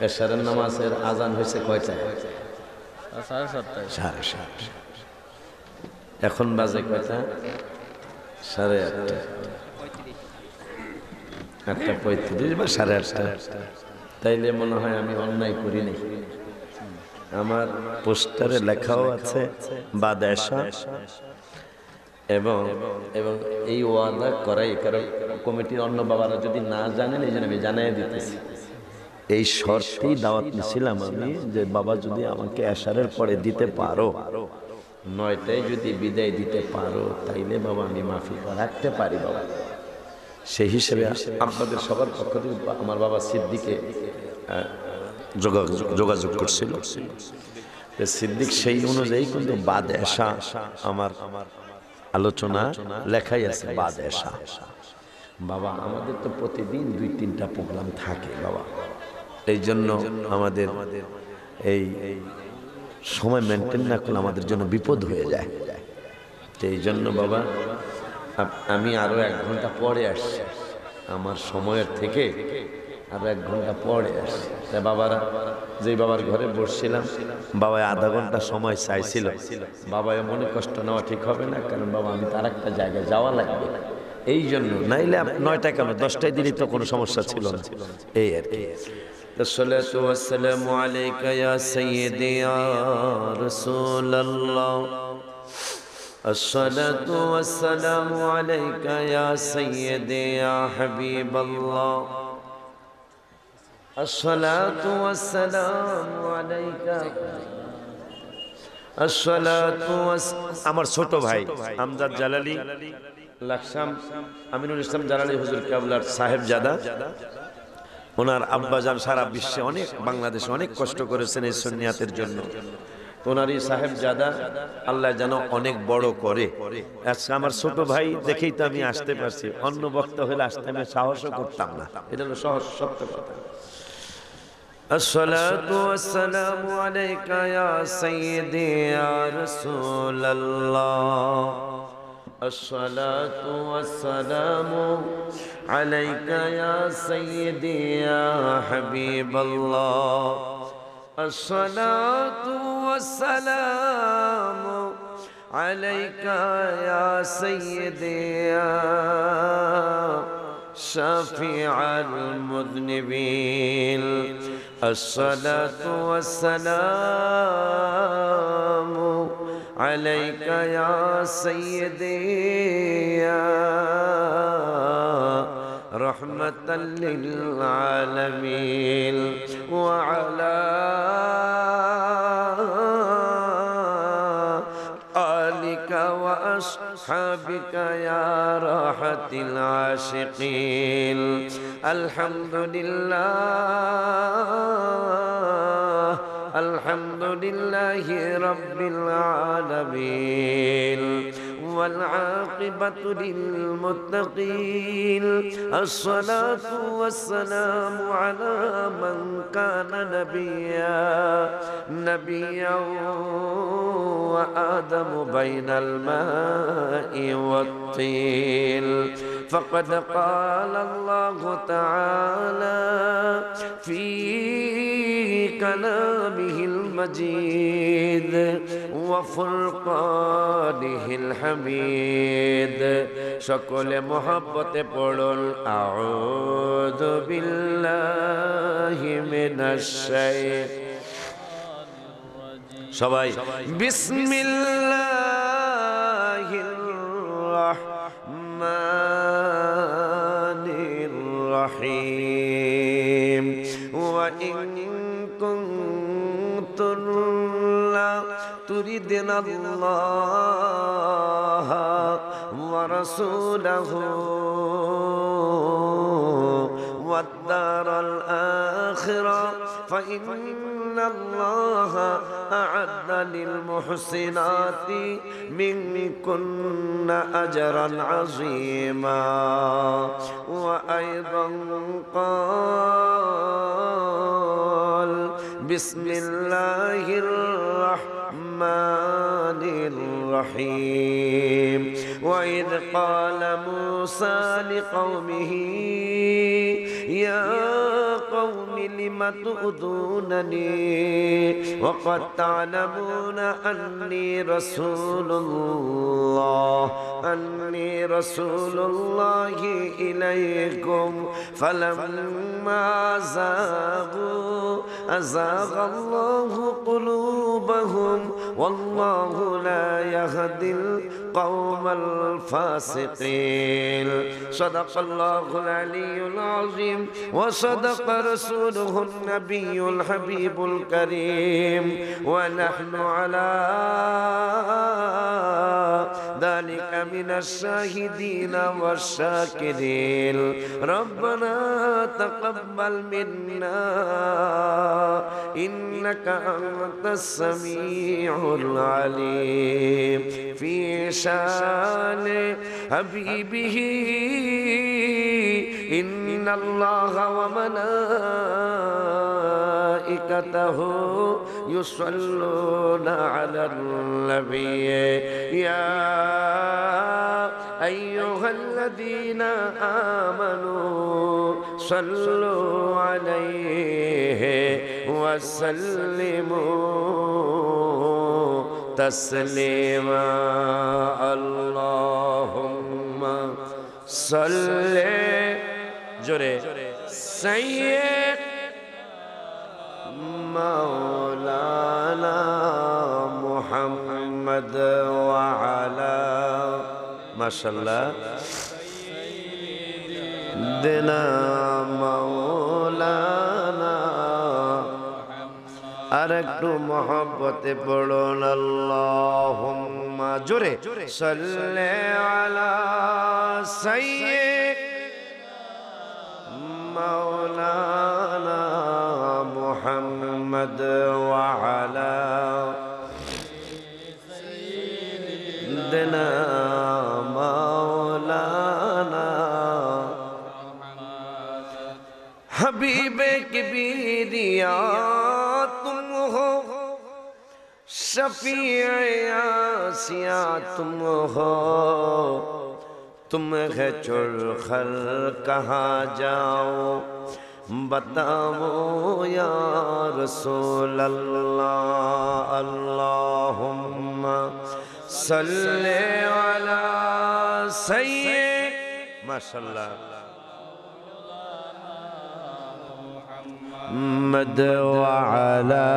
এশারের নামাজের আজান হয়েছে কয়টায়? 7:30। 7:30। এখন বাজে কয়টা? 8:30। 8:35 বা 8:30। তাইলে মনে হয় আমি অন্যায় করি নাই। আমার পোস্টারে লেখাও আছে বাদেশা, এবং এবং এই ওয়াদা করাই, কারণ কমিটির অন্য বাবারা যদি না জানেন এই জন্য আমি জানাই দিতেছি। এই শর্তেই দাওয়াত নিয়েছিলাম আমি, যে বাবা যদি আমাকে এশারের পরে দিতে পারো, 9টায় যদি বিদায় দিতে পারো, তাইলে বাবা আমি মাফি রাখতে পারি বাবা। সেই হিসেবে আপনাদের সবার পক্ষ থেকে আমার বাবা সিদ্দিকে যোগাযোগ করছিল। সিদ্দিক সেই অনুযায়ী কিন্তু বাদেশা আমার আলোচনা লেখাই আছে বাদেশা। বাবা আমাদের তো প্রতিদিন 2-3টা প্রোগ্রাম থাকে বাবা, এই জন্য আমাদের এই সময় মেনটেন না করলে আমাদের জন্য বিপদ হয়ে যায়। তো এই জন্য বাবা আমি আরো 1 ঘন্টা পরে আসছি, আমার সময়ের থেকে আরো 1 ঘন্টা পরে আসছি। তাই বাবারা, যেই বাবার ঘরে বসছিলাম, বাবা আধা ঘন্টা সময় চাইছিল। বাবা মনে কষ্ট নেওয়া ঠিক হবে না, কারণ বাবা আমি তার একটা জায়গায় যাওয়া লাগবে, এই জন্য। নাইলে 9টা কেন 10টায় দিলেই তো কোনো সমস্যা ছিল না, এই আর কি। الصلاة والسلام عليك يا سيدي يا رسول الله، الصلاة والسلام عليك يا سيدي يا حبيب الله، الصلاة والسلام عليك الصلاة আমার ছোট ভাই আমজাদ জালালি, লাকসাম আমিনুল ইসলাম জালালি হুজুর কেবলার সাহেবজাদা, ওনার আব্বাজান সারা বিশ্বে অনেক, বাংলাদেশে অনেক কষ্ট করেছেন এই সুন্নিয়াতের জন্য। ওনারই সাহেবজাদা আল্লাহ যেন অনেক বড় করে। আজকে আমার ছোট ভাই দেখেই তো আমি আসতে পারছি, অন্য বক্তা হলে আসতে আমি সাহসও করতাম না, এটা হলো সহজ সত্য কথা। الصلاة والسلام عليك يا سيدي يا رسول الله، الصلاة والسلام عليك يا سيدي يا حبيب الله، الصلاة والسلام عليك يا سيدي يا شفيع المذنبين، الصلاة والسلام عليك يا سيدي يا رحمة للعالمين، وعلى آلك وأصحابك يا راحة العاشقين. الحمد لله، الحمد لله رب العالمين، والعاقبة للمتقين. الصلاة والسلام على من كان نبيا وآدم بين الماء والطين. فقد قال الله تعالى في كلامه المجيد وفرقانه الحميد. সকলে মহব্বতে পড়ুন আউযু বিল্লাহি মিনাশ শাইতানির সবাই বিসমিল্লাহির রাহমানির রহিম। ওয়া ইন কুনতুম লা তুরিদুনাল্লাহা ওয়া রাসূলাহু والدار الآخرة فإن الله أعد للمحسنات منكن أجرا عظيما. وأيضا قال بسم الله الرحمن الرحيم. وإذ قال موسى لقومه يا قوم لم تؤذونني وقد تعلمون أني رسول الله إليكم فلما زاغوا أزاغ الله قلوبهم والله لا يهدي القوم الفاسقين. صدق الله العلي العظيم وصدق رسوله النبي الحبيب الكريم ونحن على ذلك من الشاهدين والشاكرين. ربنا تقبل منا إنك أنت السميع العليم. في شان حبيبه إن الله وملائكته يصلون على النبي يا أيها الذين آمنوا صلوا عليه وسلموا تسليما. اللهم صل جرے سید مولانا محمد وعلى মাশাআল্লাহ দিনা মাওলানা। আর একটু মহব্বতে পড়ুন আল্লাহুম্মা জোরে সাল্লি আলা সাইয়্যিদ مولانا محمد وعلى سيدنا مولانا حبیب کبریا تم ہو شفیع آسیا تم ہو तुम है चुड़खल कहाँ जाओ बताओ या रसूल अल्लाह। अल्लाहुम्मा सल्ले अला सय्यिद माशाअल्लाह मुहम्मद व अला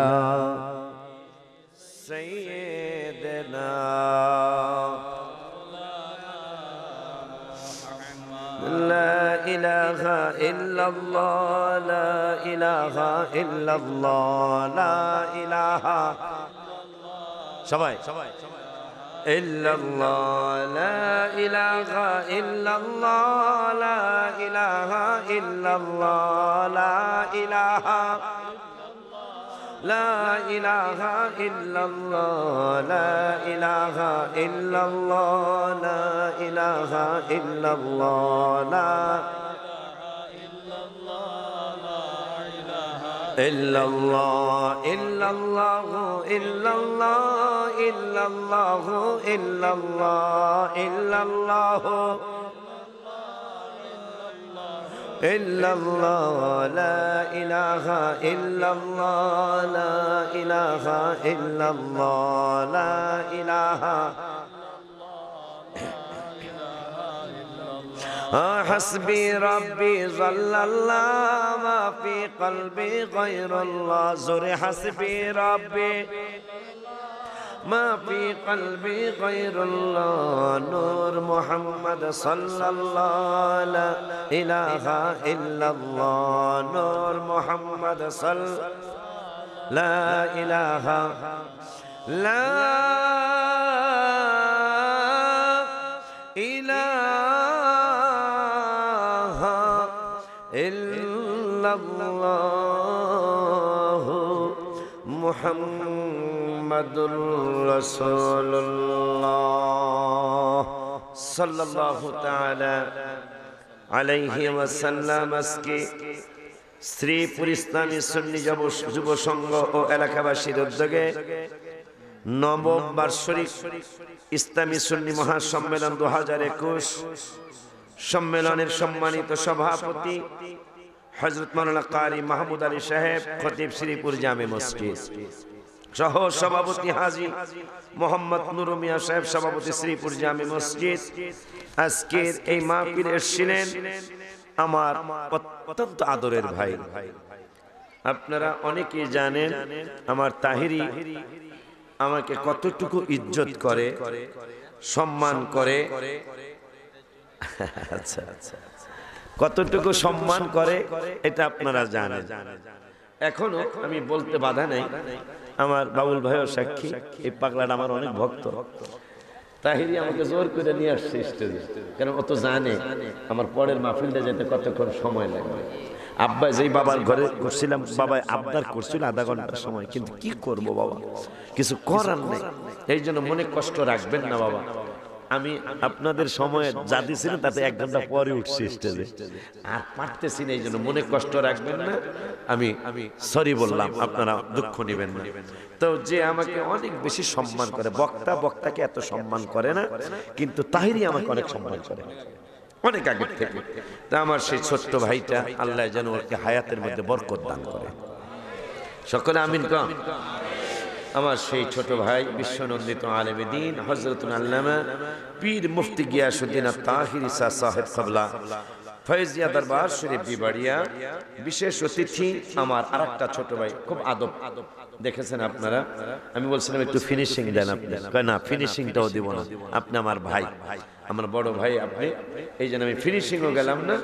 सय्यिदना لا إله إلا الله لا إله إلا الله لا إله সবাই إلا الله لا إله إلا الله لا إله إلا الله لا إله لا إله إلا الله لا إله إلا الله لا إله إلا الله لا إلا الله إلا الله إلا الله إلا الله إلا الله إلا الله إلا الله لا إله إلا الله لا إله إلا الله لا إله حسبي ربي ظل الله ما في قلبي غير الله زر حسبي ربي ما في قلبي غير الله نور محمد صلى الله لا إله إلا الله نور محمد صلى لا إله لا إله إلا الله محمد رسول الله صلى الله تعالى عليه وسلم আজকে শ্রীপুর ইসলামী সুন্নি যুব সংঘ ও এলাকাবাসীর উদ্যোগে নবম বার্ষিক ইসলামী সুন্নি মহাসম্মেলন 2021 সম্মেলনের সম্মানিত সভাপতি হযরত মাওলানা কারি মাহমুদ আলী সাহেব খতিব শ্রীপুর জামে মসজিদ, সহ সভাপতি হাজী মোহাম্মদ নুর মিয়া সাহেব সভাপতি শ্রীপুর জামে মসজিদ। আজকের এই মাহফিলে এসেছিলেন আমার অত্যন্ত আদরের ভাই। আপনারা অনেকেই জানেন আমার তাহিরি আমাকে কতটুকু ইজ্জত করে, সম্মান করে। আচ্ছা আচ্ছা, কতটুকু সম্মান করে এটা আপনারা জানেন। এখনো আমি বলতে বাধা নাই, আমার বাবুল ভাইও সাক্ষী, এই পাগলাটা আমার অনেক ভক্ত। তাহিরি আমাকে জোর করে নিয়ে আসছে স্টেজে, কারণ ও তো জানে আমার পরের মাহফিলটা যেতে কতক্ষণ সময় লাগবে। আব্বা যেই বাবার ঘরে করছিলাম, বাবা আবদার করছিল আধা ঘন্টার সময়, কিন্তু কি করব বাবা, কিছু করার নেই। এই জন্য মনে কষ্ট রাখবেন না বাবা, আমি আপনাদের সময়ে যা দিয়েছিলেন তাতে 1 ঘন্টা পরে উঠছি স্টেজে, আর পারতেছি না, এই জন্য মনে কষ্ট রাখবেন না, আমি সরি বললাম, আপনারা দুঃখ নেবেন না। তো যে আমাকে অনেক বেশি সম্মান করে, বক্তাকে এত সম্মান করে না, কিন্তু তাহিরি আমাকে অনেক সম্মান করে অনেক আগের থেকে। তা আমার সেই ছোট্ট ভাইটা আল্লাহ যেন ওকে হায়াতের মধ্যে বরকত দান করে, সকলে আমিন কম। আমার সেই ছোট ভাই বিশ্বনন্দিত আলেমে দ্বীন হযরতুল আল্লামা পীর মুফতি গিয়াসউদ্দিন আত-তাহিরি সাহেব ক্ববলা ফয়জিয়া দরবার শরীফ বিবাড়িয়া, বিশেষ অতিথি আমার আরেকটা ছোট ভাই, খুব আদব দেখেছেন আপনারা। আমি বলছিলাম একটু ফিনিশিং দেন, আপনি কয় না ফিনিশিংটাও দিব না, আপনি আমার ভাই, আমার বড় ভাই আপনি, এই জন্য আমি ফিনিশিংও গেলাম না।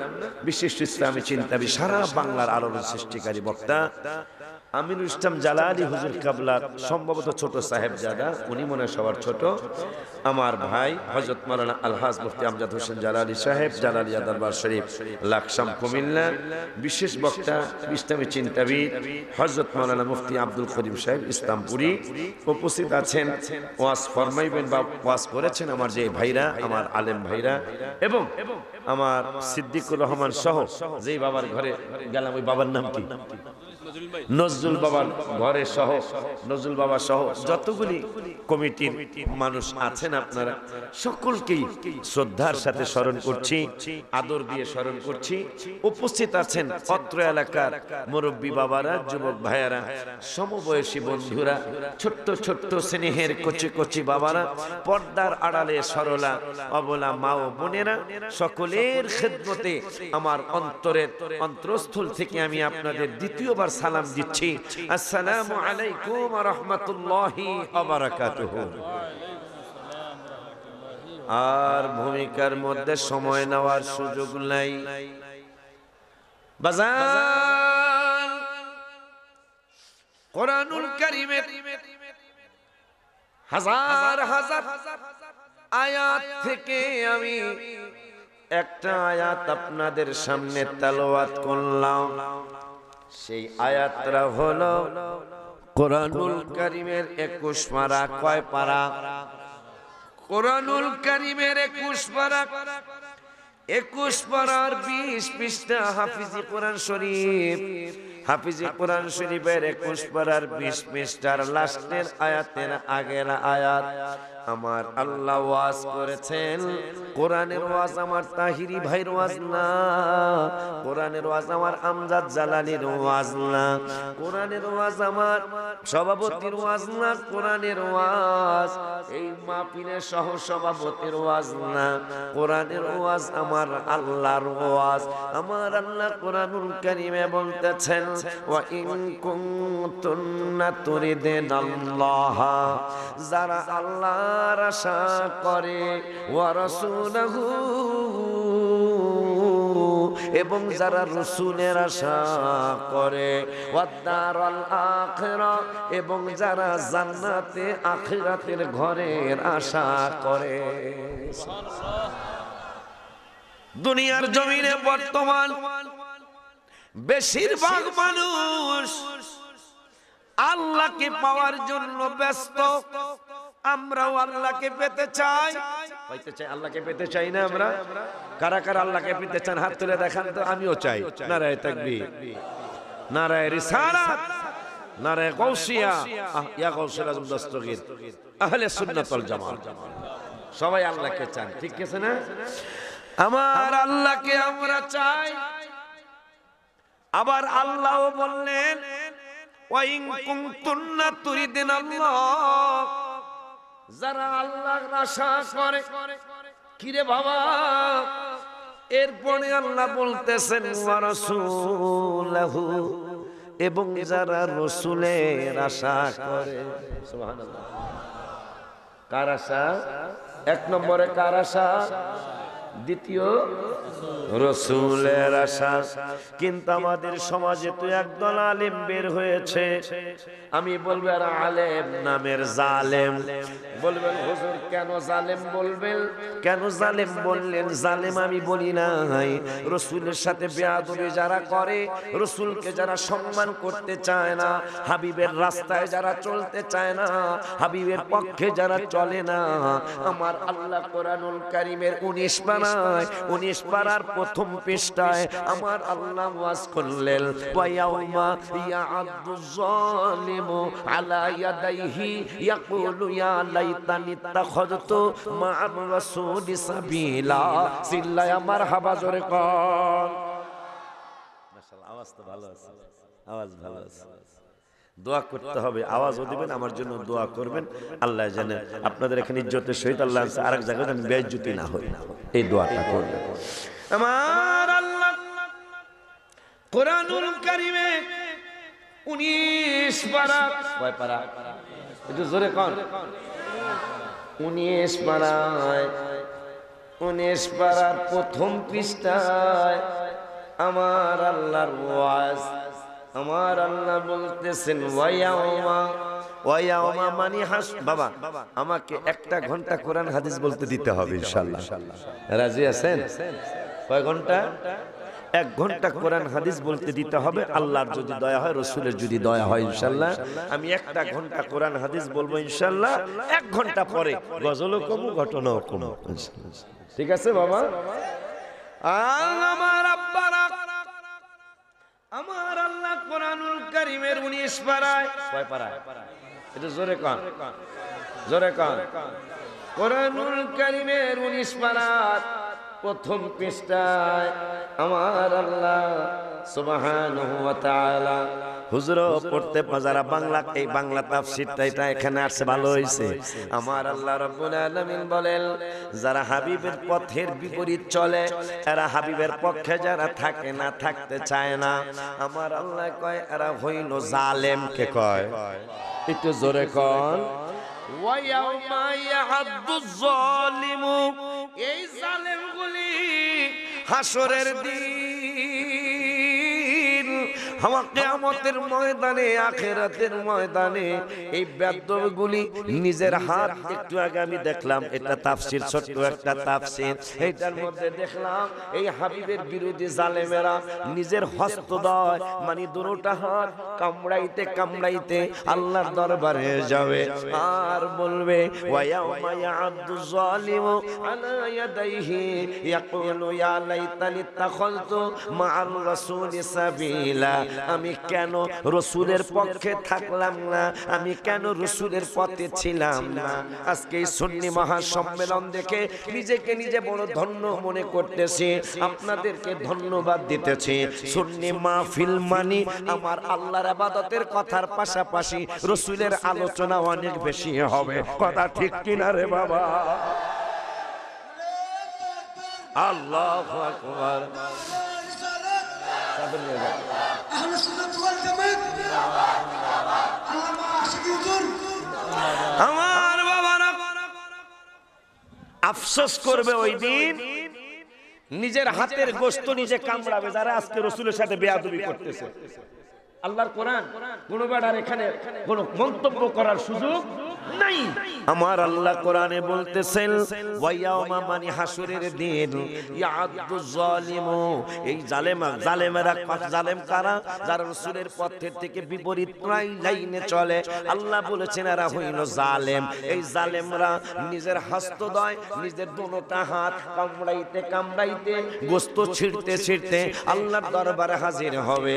বিশিষ্ট ইসলামী চিন্তাবিদ, সারা বাংলার আলোড়ন সৃষ্টিকারী বক্তা আমিনুল ইসলাম জালালি হুজুর কাবলার সম্ভবত ছোট সাহেবজাদা, উনি মনে হয় সবার ছোট, আমার ভাই হযরত মাওলানা আলহাজ মুফতি আমজাদ হোসেন জালালি সাহেব, জালালিয়া দরবার শরীফ, লাকসাম, কুমিল্লা। বিশেষ বক্তা ইসলামী চিন্তাবিদ হযরত মাওলানা মুফতি আব্দুল করিম সাহেব ইসলামপুরি উপস্থিত আছেন, ওয়াজ ফরমাইবেন বা ওয়াজ করেছেন আমার যে ভাইরা, আমার আলেম ভাইরা, এবং আমার সিদ্দিকুর রহমান সহ যেই বাবার ঘরে গেলাম, ওই বাবার নাম কি, নজরুল বাবার ঘরে সহ, নজরুল বাবা সহ যতগুলি কমিটির মানুষ আছেন, আপনারা সকলকেই শ্রদ্ধার সাথে স্মরণ করছি, আদর দিয়ে স্মরণ করছি। উপস্থিত আছেন অত্র এলাকার মুরব্বী বাবারা, যুবক ভাইয়ারা, সমবয়সী বন্ধুরা, ছোট্ট ছোট্ট স্নেহের কচি কচি বাবারা, পর্দার আড়ালে সরলা অবলা মা ও বোনেরা, সকলের খেদমতে আমার অন্তরের অন্তরস্থল থেকে আমি আপনাদের দ্বিতীয়বার সালাম দিচ্ছি। আসসালামু আলাইকুম ওয়া রাহমাতুল্লাহি ওয়া বারাকাতুহু। আর ভূমিকার মধ্যে সময় নেওয়ার সুযোগ নাই। বাজার কোরআনুল কারীমের হাজার হাজার আয়াত থেকে আমি একটা আয়াত আপনাদের সামনে তেলাওয়াত করলাম। সেই আয়াতটা হলো কোরআনুল কারীমের 21 পারা। কয় পারা? কোরআনুল কারীমের 21 পারা, 21 পারার 20 পৃষ্ঠা হাফিজি কোরআন শরীফ। হাফিজি কোরআন শরীফের 21 পারার 20 পৃষ্ঠার লাস্টের আয়াতের আগের আয়াত আমার আল্লাহ ওয়াজ করেছেন। কোরআনের ওয়াজ আমার তাহিরি ভাইয়ের ওয়াজ না, কোরআনের ওয়াজ আমার আমজাদ জালালির ওয়াজ না, কোরআনের ওয়াজ আমার সভাপতির ওয়াজ না, কোরআনের ওয়াজ এই মাহফিলের সহ সভাপতির ওয়াজ না, কোরআনের ওয়াজ আমার আল্লাহর ওয়াজ। আমার আল্লাহ কোরআনুল কারীমে বলতেছেন, ওয়া ইন কুনতুন্না তুরিদুনাল্লাহ, যারা আল্লাহর আশা করে, ওয়া রাসূলহু, এবং যারা রাসূলের আশা করে, ওয়া দারাল আখিরা, এবং যারা জান্নাতে আখিরাতের ঘরের আশা করে। দুনিয়ার জমিনে বর্তমান বেশিরভাগ মানুষ আল্লাহকে পাওয়ার জন্য ব্যস্ত। আমরাও আল্লাহকে পেতে চাই, আল্লাহকে পেতে চাই না আমরা? কারা কারা আল্লাহকে পেতে চান হাত তুলে দেখান তো। আমিও চাই। নারায়ে তাকবীর, নারায়ে রিসালাত, নারায়ে গাউসিয়া, ইয়া গাউসুল আজম দস্তগীর, আহলে সুন্নাত ওয়াল জামাত, সবাই আল্লাহকে চান, ঠিক আছে না? আমার আল্লাহকে আমরা চাই। আবার আল্লাহও বললেন ওয়া ইন কুনতুন্না তুরিদিনাল্লাহ, যারা আল্লাহর আশা করে। কিরে বাবা, এরপরে আল্লাহ বলতেছেন ওয়া রাসূলহু, এবং যারা রাসূলের আশা করে। সুবহানাল্লাহ। কার আশা? এক নম্বরে কার আশা? দ্বিতীয় রাসূলের আশা। কিন্তু আমাদের সমাজে তো একদল আলেম বের হয়েছে, আমি বলবো আর আলেম নামের জালেম। বলবেন হুজুর কেন জালেম বলবেন, কেন জালেম বললেন? জালেম আমি বলি নাই, রাসূলের সাথে বেয়াদবি যারা করে, রাসূলকে যারা সম্মান করতে চায় না, হাবিবের রাস্তায় যারা চলতে চায় না, হাবিবের পক্ষে যারা চলে না, আমার আল্লাহ কোরআনুল কারীমের 19 পারায় 19 পারার প্রথম পৃষ্ঠায় আমার আল্লাহ ওয়াজ করলেন ওয়া ইয়াউমা ইয়া'আদু যালিমু আলা ইয়াদাইহি ইয়াকুলু ইয়া লাইতানি ইত্তাখাযতু মা'আর রাসূলি সাবিলা। সিল্লায়া মারহাবা জোরে কর। মাশাআল্লাহ, আওয়াজ তো ভালো আছে, আওয়াজ ভালো আছে। দোয়া করতে হবে, আওয়াজও দিবেন, আমার জন্য দোয়া করবেন। আল্লাহ জানে আপনাদের এখানে ইজ্জতের সহিত আল্লাহ আরেক জায়গায় যেন বেইজ্জতি না হয়, এই দোয়াটা করবেন। আমার আল্লাহ কোরআনুল কারীমে 19 পারা, কয় পারা? একটু জোরে কোন। 19 পারায় 19 পারার প্রথম পৃষ্ঠায় আমার আল্লাহর ওয়াজ, আমার আল্লাহ বলতেছেন ওয়ায়াউমা মানে হাস। বাবা আমাকে একটা ঘন্টা কোরআন হাদিস বলতে দিতে হবে ইনশাআল্লাহ। রাজি আছেন? কয় ঘন্টা? 1 ঘন্টা কোরআন হাদিস বলতে দিতে হবে। আল্লাহর যদি দয়া হয়, রাসূলের যদি দয়া হয় ইনশাআল্লাহ আমি 1 ঘন্টা কোরআন হাদিস বলবো ইনশাআল্লাহ। 1 ঘন্টা পরে গজলও কমু, ঘটনাও কমু। ঠিক আছে বাবা? আমার আব্বারা, আমার আল্লাহ কোরআনুল কারীমের 19 পারায়, কয় পারায়? এটা জোরে কান, জোরে কান। কোরআনুল কারীমের 19 পারার প্রথম পৃষ্ঠায় আমার আল্লাহ সুবহানাহু ওয়া তাআলা, হুজুর পড়তে যারা বাংলা, এই বাংলা তাফসীরটা এটা এখানে আসছে, ভালো হইছে। আমার আল্লাহ রাব্বুল আলামিন বলেন যারা হাবিবের পথের বিপরীত চলে, এরা হাবিবের পক্ষে যারা থাকে না, থাকতে চায় না, আমার আল্লাহ কয় এরা হইল জালেম। কে কয়? একটু জোরে কন। ওয়া ইয়াউমা ইয়া'আদু যালিমু, এই জালেমগুলি হাসরের দিন, কিয়ামতের ময়দানে, আখিরাতের ময়দানে এই বেয়াদবগুলি নিজের হাত, একটু আগে আমি দেখলাম এটা তাফসীর, ছোট্ট একটা তাফসীর, এইটার মধ্যে দেখলাম এই হাবিবের বিরোধী জালেমেরা নিজের হস্তদ্বয় মানে দুটোটা হাত কামড়াইতে কামড়াইতে আল্লাহর দরবারে যাবে আর বলবে ওয়া ইয়াউমা ইয়া'আদু যালিমু আলা ইয়াদাইহি ইয়াকুলু ইয়া লাইতানি ইত্তাখাযতু মা'আর রাসূলি সাবিলা। আমি কেন রাসূলের পক্ষে থাকলাম না, আমি কেন রাসূলের পথে ছিলাম না। আজকে এই সুন্নি মহাসম্মেলন দেখে নিজেকে নিজে বড় ধন্য মনে করতেছি, আপনাদেরকে ধন্যবাদ দিতেছি। সুন্নি মাহফিল মানে আমার আল্লাহর ইবাদতের কথার পাশাপাশি রাসূলের আলোচনা অনেক বেশি হবে। কথা ঠিক কিনা রে বাবা? আল্লাহু আকবার। আমার বাবারা আফসোস করবে ওই দিন, নিজের হাতের গোশত নিজে কামড়াবে যারা আজকে রাসূলের সাথে বেয়াদবি করতেছে। আল্লাহর কোরআন কোন বেড়ার এখানে কোন মন্তব্য করার সুযোগ নাই। আমার আল্লাহ কোরআনে বলতেছেন ওয়া ইয়াউমা মানে হাসরের দিন ইয়া'আদু যালিমু, এই জালেমেরা, জালেম কারা? যারা রাসূলের পথের থেকে বিপরীত লাইনে চলে। আল্লাহ বলেছেন এরা হইল জালেম। এই জালেমরা নিজের হস্তদ্বয়, নিজের দুটোটা হাত কামড়াইতে কামড়াইতে, গোশত ছিঁড়তে ছিঁড়তে আল্লাহর দরবারে হাজির হবে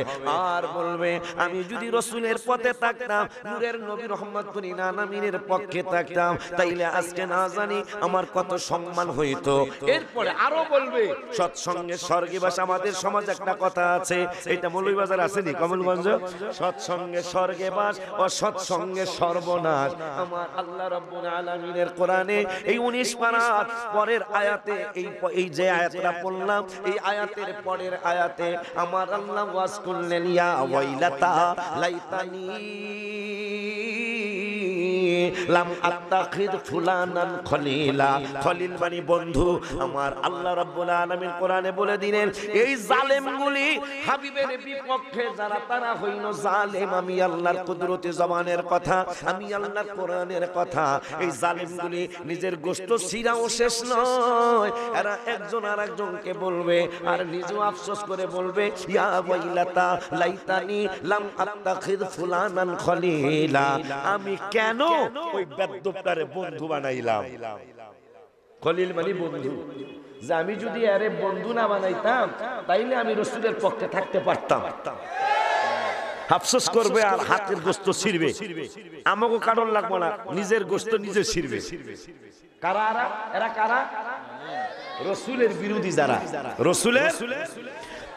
আর বলবে আমি যদি রাসূলের পথে থাকতাম, নূরের নবী রহমাতুল লিল আলামিনের আলামিনের পক্ষে থাকতাম তাইলে আজকে না জানি আমার কত সম্মান হইতো। এরপরে আরো বলবে সৎসঙ্গে স্বর্গবাস। আমাদের সমাজ একটা কথা আছে, এটা মৌলভীবাজার আসেনি কমলগঞ্জ, সৎসঙ্গে স্বর্গবাস ও সৎসঙ্গে সর্বনাশ। আমার আল্লাহ রাব্বুল আলামিনের কোরআনে এই 19 পারার পরের আয়াতে এই যে আয়াতটা পড়লাম, এই আয়াতের পরের আয়াতে আমার আল্লাহ ওয়াজ করলেন ইয়া ওয়াইলাতা লাইতানি লাম আত্তাখিদ ফুলানান খলিলা। খলিল মানে বন্ধু। আমার আল্লাহ রাব্বুল আলামিন কোরআনে বলে দিলেন এই জালেমগুলি হাবিবের বিপক্ষে যারা, তারা হইল জালেম। আমি আল্লাহর কুদরতি জবানের কথা, আমি আল্লাহর কোরআনের কথা। এই জালেমগুলি নিজের গোশত ছিঁড়াও শেষ নয়, এরা একজন আরেকজনকে বলবে আর নিজেও আফসোস করে বলবে ইয়া ওয়াইলাতা লাইতানি লাম আত্তাখিদ ফুলানান খলিলা। আমি কেন ওই বেদ্যপটারে বন্ধু বানাইলাম। খলিল মানে বন্ধু। যে আমি যদি আরে বন্ধু না বানাইতাম তাইলে আমি রাসূলের পক্ষে থাকতে পারতাম। আফসোস করবে আর হাতের গোশত ছিঁড়বে, আমাকে কারণ লাগবে না, নিজের গোশত নিজে ছিঁড়বে। কারা এরা? কারা? রাসূলের বিরোধী যারা, রাসূলের,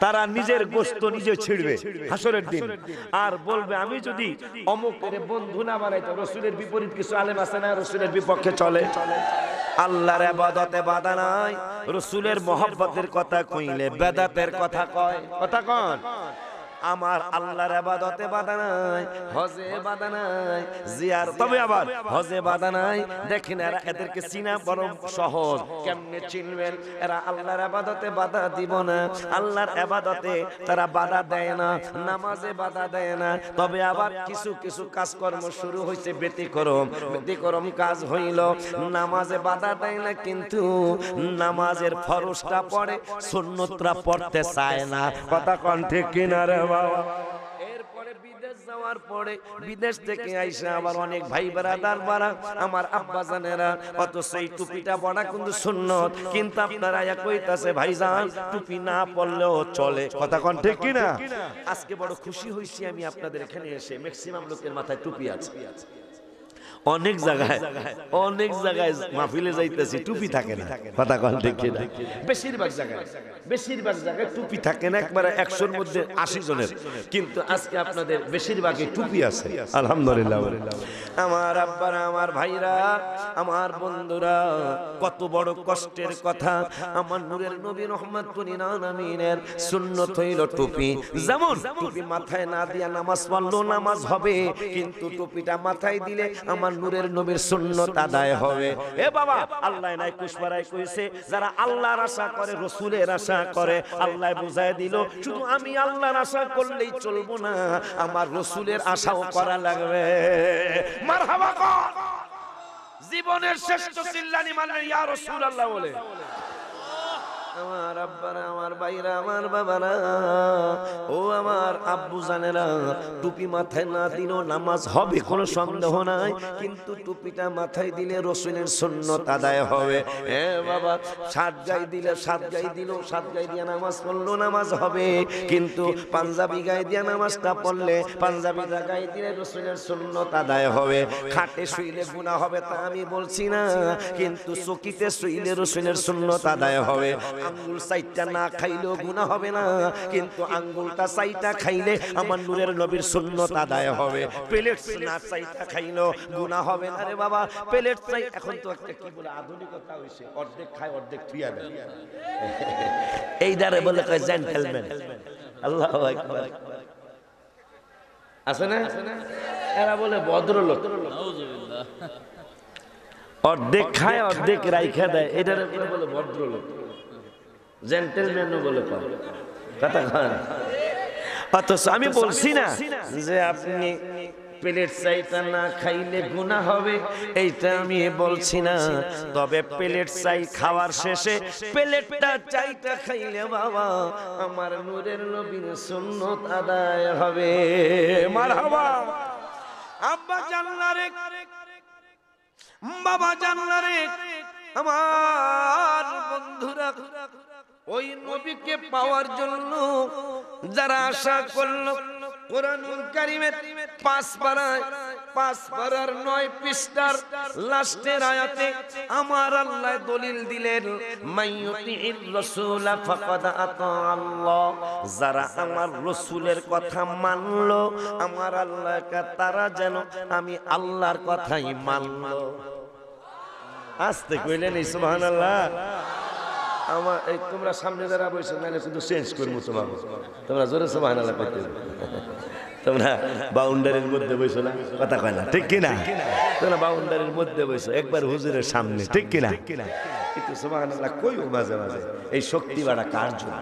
তারা নিজের গোশত নিজে ছিঁড়বে হাসরের দিন। আর বলবে আমি যদি অমুকের বন্ধু না বানাইতাম। রাসূলের বিপরীত কিছু আলেম আছে না রাসূলের বিপক্ষে চলে। আল্লাহর ইবাদতে বাধা নাই, রাসূলের মহব্বতের কথা কইলে বেদাতের কথা কয়। কথা কোন? আমার আল্লাহর ইবাদতে বাধা নাই, হজে বাধা নাই, জিয়ার তবে আবার হজে বাধা নাই। দেখেন এরা, এদেরকে চিনা বড় সহজ। কেমনে চিনবেন? এরা আল্লাহর ইবাদতে বাধা দিব না, আল্লাহর ইবাদতে তারা বাধা দেয় না, নামাজে বাধা দেয় না। তবে আবার কিছু কিছু কাজকর্ম শুরু হইছে ব্যতিক্রম কাজ হইল। নামাজে বাধা দেয় না কিন্তু নামাজের ফরজটা পড়ে, সুন্নতরা পড়তে চায় না। কথা কোন ঠিক কিনা রে বাবা? এরপরে বিদেশ যাওয়ার পরে বিদেশ থেকে আইসা আবার অনেক ভাই ব্রাদার বাড়া আমার আব্বা জানেরা অত সেই টুপিটা পড়া কিন্তু সুন্নত, কিন্তু আপনারা এক কইতাছে ভাইজান টুপি না পড়লেও চলে। কথা কোন ঠিক কিনা? আজকে বড় খুশি হইছি আমি আপনাদের এখানে এসে, ম্যাক্সিমাম লোকের মাথায় টুপি আছে। অনেক জায়গায় মাহফিলে যাইতেছি টুপি থাকে না। কথা কোন ঠিক কিনা? বেশিরভাগ জায়গায় টুপি থাকে না, একবারে 100-র মধ্যে 80 জনের। কিন্তু আজকে আপনাদের বেশিরভাগই টুপি আছে, আলহামদুলিল্লাহ। আমার আব্বারা, আমার ভাইরা, আমার বন্ধুরা, কত বড় কষ্টের কথা। আমার নূরের নবী রহমাতুল আলামিনের সুন্নত হইল টুপি। যেমন টুপি মাথায় না দিয়া নামাজ পড়লো নামাজ হবে, কিন্তু টুপিটা মাথায় দিলে আমার নূরের নবীর সুন্নত আদায় হবে। এ বাবা, আল্লাহ নাই কুশপাড়ায় কইছে যারা আল্লাহর আশা করে, রাসূলের আশা করে, আল্লাহ বুঝায় দিল শুধু আমি আল্লাহর আশা করলেই চলবো না, আমার রাসূলের আশাও করা লাগবে। মারহাবা কর। জীবনের শ্রেষ্ঠ চিল্লানি মানে ইয়া রাসূলুল্লাহ বলে। আমার আব্বারা, আমার ভাইরা, আমার বাবারা, ও আমার আব্বু জানেরা, টুপি মাথায় না দিলেও নামাজ হবে, কোনো সন্দেহ নাই, কিন্তু টুপিটা মাথায় দিলে রাসূলের সুন্নত আদায় হবে। এ বাবা, সাত গায়ে দিয়ে নামাজ পড়লো নামাজ হবে, কিন্তু পাঞ্জাবি গায়ে দিয়ে নামাজটা পড়লে পাঞ্জাবিটা গায়ে দিলে রাসূলের সুন্নত আদায় হবে। খাটে শুইলে গুনাহ হবে তা আমি বলছি না, কিন্তু চকিতে শুইলে রাসূলের সুন্নত আদায় হবে। আঙ্গুল সাইটটা না খাইলেও গুনাহ হবে না, কিন্তু আঙ্গুলটা সাইটা খাইলে আমার নূরের নবীর সুন্নত আদায় হবে। প্লেট না সাইটা খাইলেও গুনাহ হবে না রে বাবা। প্লেট চাই, এখন তো একটা কি বলে আধুনিকতা হইছে, অর্ধেক খায় অর্ধেক থুইয়া দেয়। এই দারে বলে কয় জেন্টলম্যান। আল্লাহু আকবার। আছে না? এরা বলে ভদ্রলোক। নাউজুবিল্লাহ। অর্ধেক খায় অর্ধেক রাইখা দেয়, এটারে বলে ভদ্রলোক। জেন্টলম্যানও বলে কথা খান। অথচ আমি বলছি না যে আপনি প্লেট চাইটা না খাইলে গুনাহ হবে, এইটা আমি বলছি না। তবে প্লেট চাই খাওয়ার শেষে প্লেটটা চাইটা খাইলে বাবা আমার নূরের নবীর সুন্নত আদায় হবে। মারহাবা। আব্বা জান্নারে, বাবা জান্নারে, আমার বন্ধুরা, ওই নবীকে পাওয়ার জন্য যারা আশা করলো কোরআনুল কারীমের 5 পারার 9 পৃষ্ঠার লাস্টের আয়াতে আমার আল্লাহ দলিল দিলেন, মাইয়ুতির রাসূল ফাকাদ আতা আল্লাহ, যারা আমার রাসূলের কথা মানলো আমার আল্লাহকে তারা যেন আমি আল্লাহর কথাই মানলো। আস্তে কইলেন সুবহানাল্লাহ। আমার এই তোমরা সামনে যারা বসে নালে শুধু চেঞ্জ করবো, তোমরা জোরে সুবহানাল্লাহ কইতে, তোমরা বাউন্ডারির মধ্যে বসো না, কথা কয় না ঠিক কিনা? তোমরা বাউন্ডারির মধ্যে বসো একবার হুজুরের সামনে, ঠিক কিনা? কিন্তু সুবহানাল্লাহ কইও মাঝে মাঝে। এই শক্তি বাড়া কার জন্য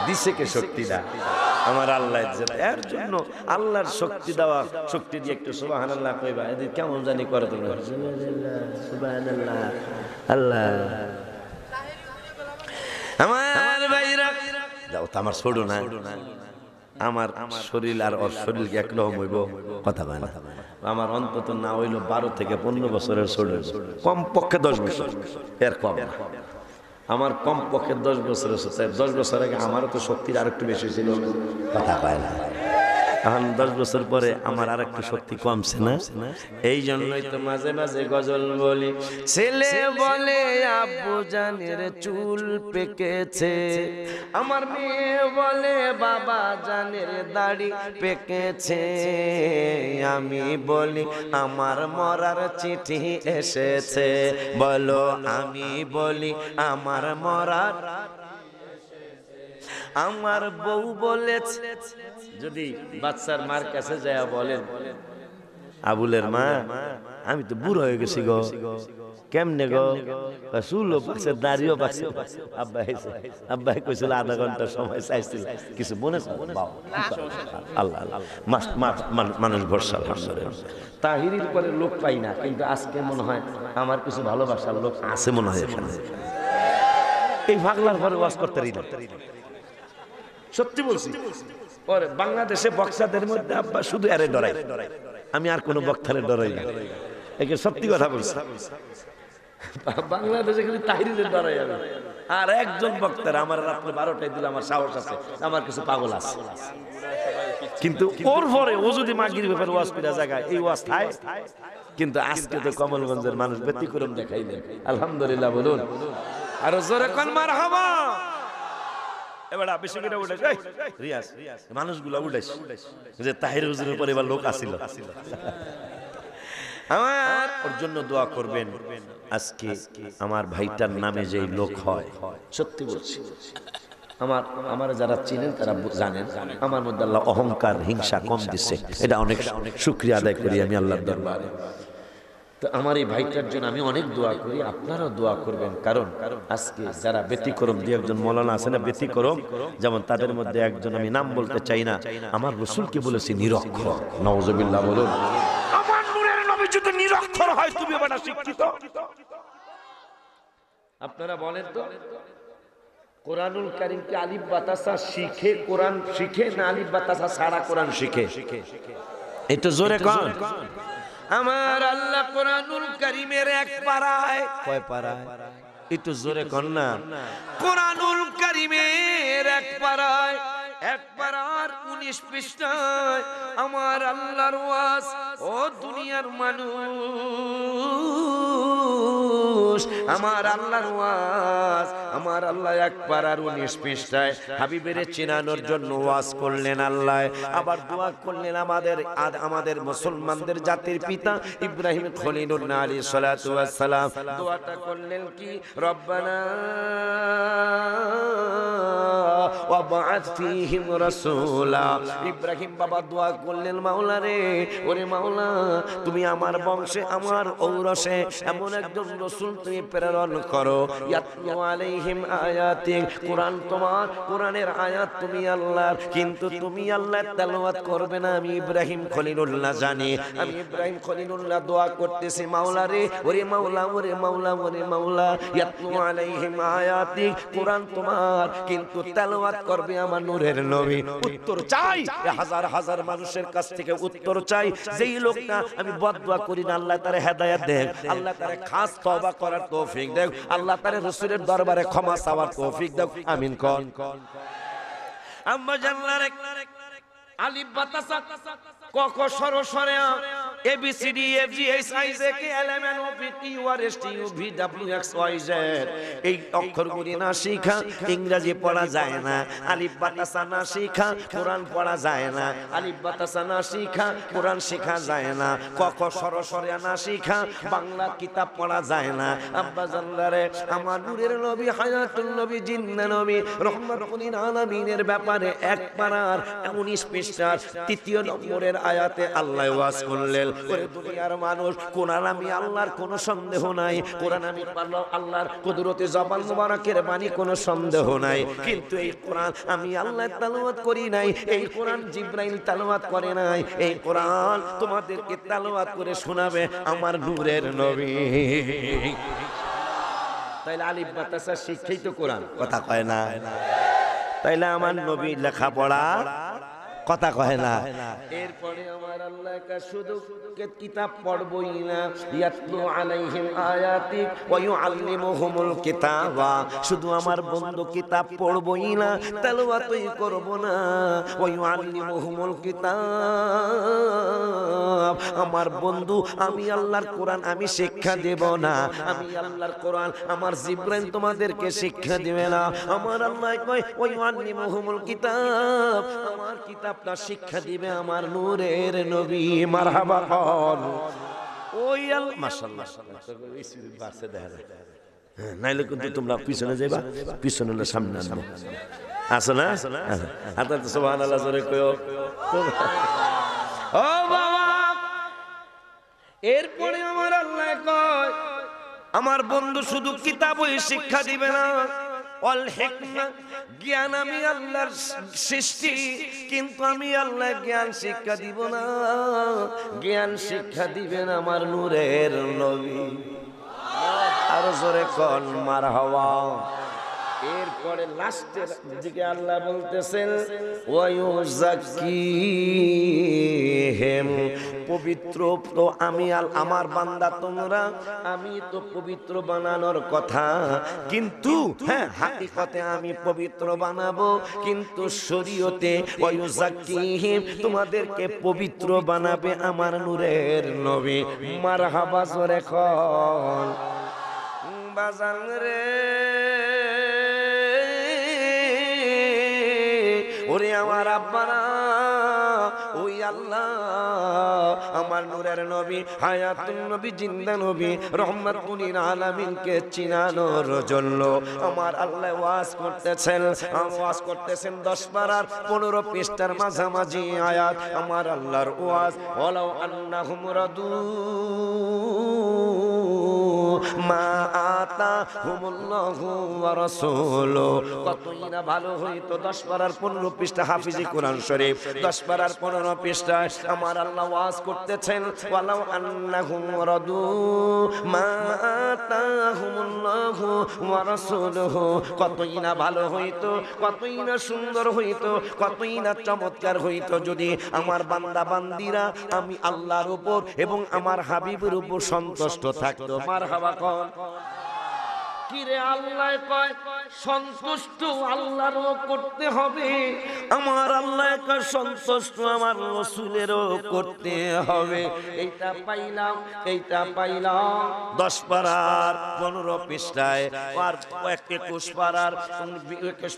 দিছে? কে শক্তিটা? আমার আল্লাহ। এর জন্য আল্লাহর শক্তি দেওয়া, শক্তি দিয়ে একটু সুবহানাল্লাহ কইবা। এদের কেমন জানি করে তোমরা সুবহানাল্লাহ আল্লাহ। আমার ভাইরা যাও তো, আমার ছোট না, আমার শরীর আর ওর শরীরকে একরকম হইব, কথা কয় না। আমার অন্তত না হইলো 12 থেকে 15 বছরের শরীর, কমপক্ষে 10 বছর, এর কম না। আমার কমপক্ষে 10 বছরের, 10 বছর আগে আমারও তো শক্তির আর একটু বেশি ছিল, কথা কয় না। এখন 10 বছর পরে আমার আর একটু শক্তি কমছে না? এই জন্যই তো মাঝে মাঝে গজল বলি, ছেলে বলে আব্বু জানের চুল পেকেছে, আমার মেয়ে বলে বাবা জানের দাড়ি পেকেছে, আমি বলি আমার মরার চিঠি এসেছে, বলো আমি বলি আমার মরার। আমার বউ বলেছে, যদি বাচ্চার মার কাছে যায় বলেন, আবুলের মা আমি তো বুড়ো হয়ে গেছি গো, কেমনে গো? চুলও পাকছে, দাড়িও পাকছে। আব্বা কইছিল আধা ঘন্টা সময় চাইছিল, কিছু মনে আল্লাহ মানুষ ভরসা। তাহিরির পরে লোক পাই না, কিন্তু আজকে মনে হয় আমার কিছু ভালোবাসার লোক আছে মনে হয় এখানে। এই পাগলার পরে ওয়াজ করতে না, সত্যি বলছি। ওর বাংলাদেশে বক্সাদের মধ্যে আব্বা শুধু এরে ডরাই, আমি আর কোনো বক্তারে ডরাই না, একে সত্যি কথা বলছি। বাংলাদেশে খালি তাহিরিদের ডরাই আমি, আর একজন বক্তার আমার রাত্রে 12টায় দিলে আমার সাহস আছে, আমার কিছু পাগল আছে। কিন্তু ওর পরে ও যদি মাগির ব্যাপারে ওয়াজ করে জায়গায় এই ওয়াজ থায়। কিন্তু আজকে তো কমলগঞ্জের মানুষ ব্যতিক্রম দেখাইলেন, আলহামদুলিল্লাহ বলুন। আর জোরে কোন মারহাবা। এবার বেশি করে উঠে রিয়াজ মানুষগুলো উঠেছে যে তাহির হুজুরের পরিবার লোক আসিল। আমার ওর জন্য দোয়া করবেন। আজকে আমার ভাইটার নামে যে লোক হয়, সত্যি বলছি, আমার যারা চিনেন তারা জানেন আমার মধ্যে আল্লাহ অহংকার হিংসা কম দিচ্ছে, এটা অনেক শুকরিয়া আদায় করি আমি আল্লাহর দরবারে। তো আমার এই ভাইটার জন্য আমি অনেক দোয়া করি, আপনারাও দোয়া করবেন। কারণ আজকে যারা ব্যতিক্রম, দিয়ে একজন মৌলানা আছে না ব্যতিক্রম, যেমন তাদের মধ্যে একজন, আমি নাম বলতে চাই না, আমার রাসূলকে বলেছি নিরক্ষর। নাউজুবিল্লাহ বলুন। আমার নূরের নবী যদি নিরক্ষর হয়, তুমি বাবা শিক্ষিত? আপনারা বলেন তো, কোরআনুল কারীমকে আলিফ বাতাসা শিখে কোরআন শিখে না আলিফ বাতাসা সারা কোরআন শিখে? একটু জোরে কোন। আমার আল্লাহ কোরআনুল কারীমের এক পারায়, কয় পারায়? একটু জোরে কোন না। কোরআনুল কারীমের এক পারায়, এক পারার 19 পৃষ্ঠায় আমার আল্লাহর ওয়াজ। ও দুনিয়ার মানুষ, আমার আল্লাহর ওয়াজ, আমার আল্লাহ এক পারার 19 পৃষ্ঠায় হাবিবের চেনানোর জন্য ওয়াজ করলেন আল্লাহ। আবার দোয়া করলেন আমাদের মুসলমানদের জাতির পিতা ইব্রাহিম খলিলুল্লাহ আলাইহিস সালাতু ওয়াস সালাম। দোয়াটা করলেন কি, রব্বানা ওয়াবআথ ফীহিম রাসূলা। ইব্রাহিম বাবা দোয়া করলেন, মাওলা রে, ওরে মাওলা, তুমি আমার বংশে আমার ঔরসে এমন একজন রাসূল তুমি প্রেরণ করো, ইয়াতলু আলাইহিম আয়াতিক। কোরআন তোমার, কোরআনের আয়াত তুমি আল্লাহর, কিন্তু তুমি আল্লাহ তেলাওয়াত করবে না আমি ইব্রাহিম খলিলুল্লাহ জানি। আমি ইব্রাহিম খলিলুল্লাহ দোয়া করতেছি, মাওলা রে, ওরে মাওলা, ওরে মাওলা, ওরে মাওলা, ইয়াতলু আলাইহিম আয়াতিক। কোরআন তোমার, কিন্তু তেলাওয়াত করবে আমার নূরের নবী। উত্তর চাই, হাজার হাজার মানুষের কাছ থেকে উত্তর চাই। যেই লোকটা আমি বদদুয়া করি না, আল্লাহ তারে হেদায়েত দেন, আল্লাহ তারে খাস তওবা করার তৌফিক দেন, আল্লাহ তারে রাসূলের দরবারে ক্ষমা চাওয়ার তৌফিক দেন। আমিন কোন। আম্মা জান্নারে আলিফ বা তাসা ক খ সর সরে A B C D F G H I J K L M N O P Q R S T U V W X Y Z এই অক্ষরগুলি না শিখা ইংরেজি পড়া যায় না। আলিফ বা তাসা না শিখা কোরআন পড়া যায় না। আলিফ বা তাসা না শিখা কোরআন শেখা যায় না। ক খ সর সরে না শিখা বাংলা কিতাব পড়া যায় না। আব্বা জানদারে আমার নূরের নবী হায়াতুল নবী জিন্দা নবী রহমাতুল আলামিনের ব্যাপারে এক পারার 19 পৃষ্ঠার 3 নম্বরের আয়াতে আল্লাহ ওয়াজ করলেন, ওরে দুনিয়ার মানুষ, কোরআন আমি আল্লাহর কোনো সন্দেহ নাই, কোরআন আমি আল্লাহর কুদরতে জবান মুবারকের বাণী কোনো সন্দেহ নাই, কিন্তু এই কোরআন আমি আল্লাহ তেলাওয়াত করি নাই, এই কোরআন জিবরাইল তেলাওয়াত করে নাই, এই কোরআন তোমাদেরকে তেলাওয়াত করে শোনাবে আমার নূরের নবী। তাইলে আলিফ বা তাসা শিক্ষাই তো কোরআন, কথা কয় না। তাইলে আমার নবী লেখাপড়া কথা কয় না। এরপরে আমার আল্লাহ শুধু কিতাব পড়বই না, ইয়াতলু আলাইহিম আয়াতি ওয়া ইউআল্লিমুহুমুল কিতাবা, শুধু আমার বন্ধু কিতাব পড়বই না, তেলাওয়াতই করব না, ওয়া ইউআল্লিমুহুমুল কিতাব, আমার বন্ধু আমি আল্লাহর কোরআন আমি শিক্ষা দেব না, আমি আল্লাহর কোরআন আমার জিবরাইল তোমাদেরকে শিক্ষা দিবে না। আমার আল্লাহ কয় ওয়া ইউআল্লিমুহুমুল কিতাব, আমার কিতাব শিক্ষা দিবে আমার নূরের নবী। মারহাবা বল। ওই মাশাআল্লাহ বাসে দেখা যায়, নাইলে কিন্তু তোমরা পিছনে যাইবা, পিছনে হলে সামনে আনবো, আসো না? আচ্ছা সুবহানাল্লাহ জোরে কয়ো। ও বাবা, এরপরে আমার আল্লাহ কয় আমার বন্ধু শুধু কিতাবই শিক্ষা দিবে না, অল হিকমা, জ্ঞান আমি আল্লাহর সৃষ্টি, কিন্তু আমি আল্লাহ জ্ঞান শিক্ষা দিব না, জ্ঞান শিক্ষা দিবেন আমার নূরের নবী। আরো জোরে কল মারহাবা। এরপরে লাস্টের দিকে আল্লাহ বলতেছেন ওয়ায়ুযাক্কিহিম, পবিত্র তো আমি আমার বান্দা তোমরা, আমি তো পবিত্র বানানোর কথা, কিন্তু হ্যাঁ হাকিকতে আমি পবিত্র বানাবো, কিন্তু শরীয়তে ওয়ায়ুযাক্কিহিম তোমাদেরকে পবিত্র বানাবে আমার নূরের নবী। মারহাবা জোরে কল বাজান রে। ওরে আমার আব্বারা, ওই আল্লাহ আমার নূরের নবী হায়াতুন নবী জিন্দা নবী রহমাতুল আলামিনকে চিনানোর জন্য আমার আল্লাহ ওয়াজ করতেছেন 10 পারার 15 পৃষ্ঠার মাঝামাঝি আয়াত। আমার আল্লাহর ওয়াজ ওয়ালাউ আন্নাহুম রাদু মা আতাহুমুল্লাহু ওয়া রাসূলুহু, কতই না ভালো হইতো 10 পারার 15 পৃষ্ঠা হাফিজি কোরআন শরীফ, 10 পারার 15 পৃষ্ঠায় আমার আল্লাহ ওয়াজ করতেছেন ওয়ালাউ আন্নাহুম রাদু মা আতাহুমুল্লাহু ওয়া রাসূলুহু, কতই না ভালো হইতো, কতই না সুন্দর হইতো, কতই না চমৎকার হইতো যদি আমার বান্দা বান্দিরা আমি আল্লাহর উপর এবং আমার হাবিবের উপর সন্তুষ্ট থাকতো। মারহাবা কোন কিরে আল্লাহ কয় সন্তুষ্ট আল্লাহরও করতে হবে, আমার আল্লাহ কয় সন্তুষ্ট আমার রাসূলেরও করতে হবে। এইটা পাইলাম 10 পারার 15 পৃষ্ঠায়, আর 21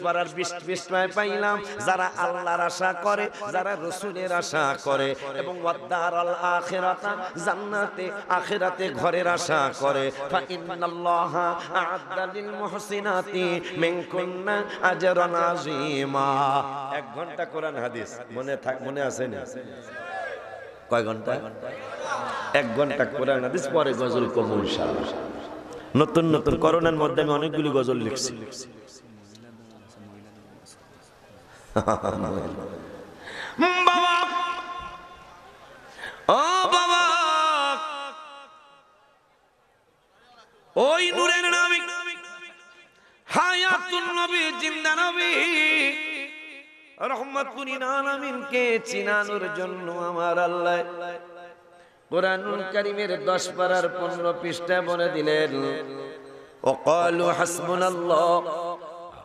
পারার 20 পৃষ্ঠায় পাইলাম যারা আল্লাহর আশা করে, যারা রাসূলের আশা করে এবং ওয়াদারাল আখিরাতা, জান্নাতে আখিরাতে ঘরের আশা করে। ফা ইন্নাল্লাহা আ'আদ্দালিল মুহসিনাতি মিনকুন্না আজরান আযীমা। 1 ঘন্টা কোরআন হাদিস মনে আছে না? কয় ঘন্টা? 1 ঘন্টা কোরআন হাদিস, পরে গজল কবুল ইনশাআল্লাহ। নতুন নতুন করোনার মধ্যে আমি অনেকগুলি গজল লিখছি। বাবা ও বাবা, ওই নূরের নবী হায়াতুন নবী জিন্দা নবী রহমাতুল আলামিনকে চিনানোর জন্য আমার আল্লাহ কোরআনুল কারীমের 10 পারার 15 পৃষ্ঠা বলে দিলেন ওয়াকালু হাসবুনাল্লাহ,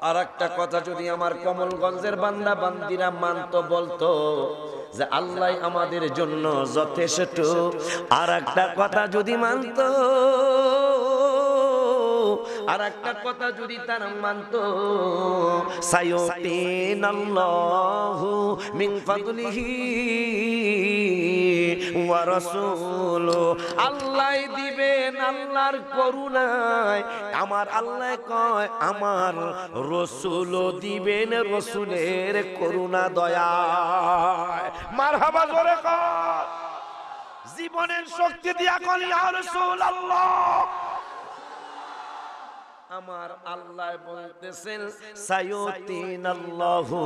আর একটা কথা যদি আমার কমলগঞ্জের বান্দা বান্দিরা মানতো, বলতো যে আল্লাহ আমাদের জন্য যথেষ্ট, আর একটা কথা যদি মানতো, আর একটা কথা যদি তারা মানতো, সায়ুতিনাল্লাহু মিন ফাদলিহি ওয়া রাসূলুহু, আল্লাহ দিবেন আল্লাহর করুণায়। আমার আল্লাহ কয় আমার রাসূলও দিবেন রাসূলের করুণা দয়ায়। মারহাবা জোরে কর, জীবনের শক্তি দিয়া কল ইয়া রাসূলুল্লাহ। আমার আল্লাহ বলতেছেন সায়ুতিনাল্লাহু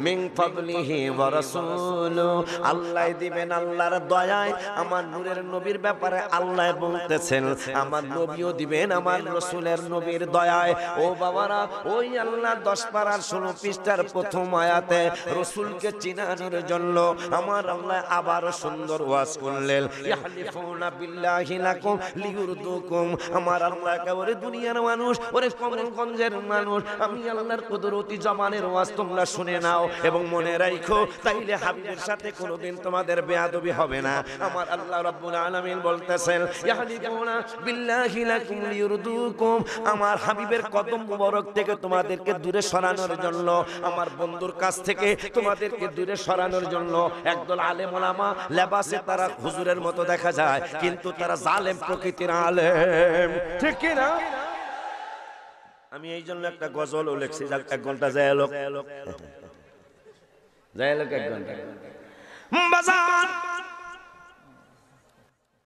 মিন ফাদলিহি ওয়া রাসূলুহু, আল্লাহ দিবেন আল্লাহর দয়ায়। আমার নূরের নবীর ব্যাপারে আল্লাহ বলতেছেন আমার নবীও দিবেন আমার রাসূলের নবীর দয়ায়। ও বাবারা, ওই আল্লাহ 10 পারার 16 পৃষ্ঠার প্রথম আয়াতে রাসূলকে চিনানোর জন্য আমার আল্লাহ আবারও সুন্দর ওয়াজ করলেন, ইয়াহলিফুনা বিল্লাহি লাকুম লিয়ুরদুকুম। আমার আল্লাহ কবরে দুনিয়ার মানুষ, ওরে কমলগঞ্জের মানুষ, আমি আল্লাহর কুদরতি জবানের ওয়াজ তোমরা শুনে নাও এবং মনে রাখো, তাইলে হাবিবের সাথে কোনোদিন তোমাদের বেয়াদবি হবে না। আমার আল্লাহ রাব্বুল আলামিন বলতেছেন ইয়াহলিকুনা বিল্লাহি লাকুম লিয়ুরদুকুম, আমার হাবিবের কদম মুবারক থেকে তোমাদেরকে দূরে সরানোর জন্য, আমার বন্ধুর কাছ থেকে তোমাদেরকে দূরে সরানোর জন্য একদল আলেম ওলামা লেবাসে তারা হুজুরের মতো দেখা যায়, কিন্তু তারা জালেম প্রকৃতির আলেম, ঠিক কি না? আমি এই জন্য একটা গজলও লিখছি, 1 ঘন্টা যায় লোক 1 ঘন্টা বাজার